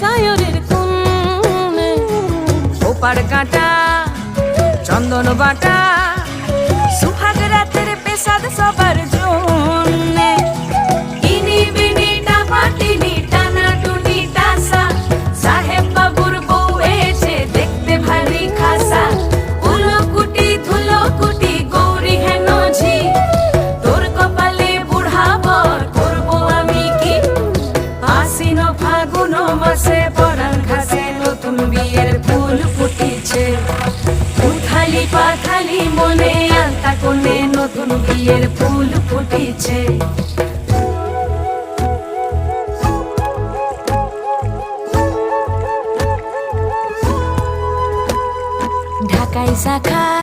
সায়রের কোণে ওপার কাটা চন্দন বাটা সুহাগ রাতের পেশাদ সবার জন্যে ইনি বিনি টাপাটিনি টানা টুনি টাসা সাহেব বাবুর বউ এসে দেখতে ভারী খাসা উলকুটি ধুলকুটি গৌরী হেন ঝি তোর কপালে বুড়া বর করবো আমি কি আশ্বিন ফাগুন মাসে পরাণ ঘাসে নতুন বিয়ের ফুল ফুটিছে উথালি পাথালি মনে আলতা কোণে নতুন বিয়ের ফুল ফুটিছে ঢাকাই শাখা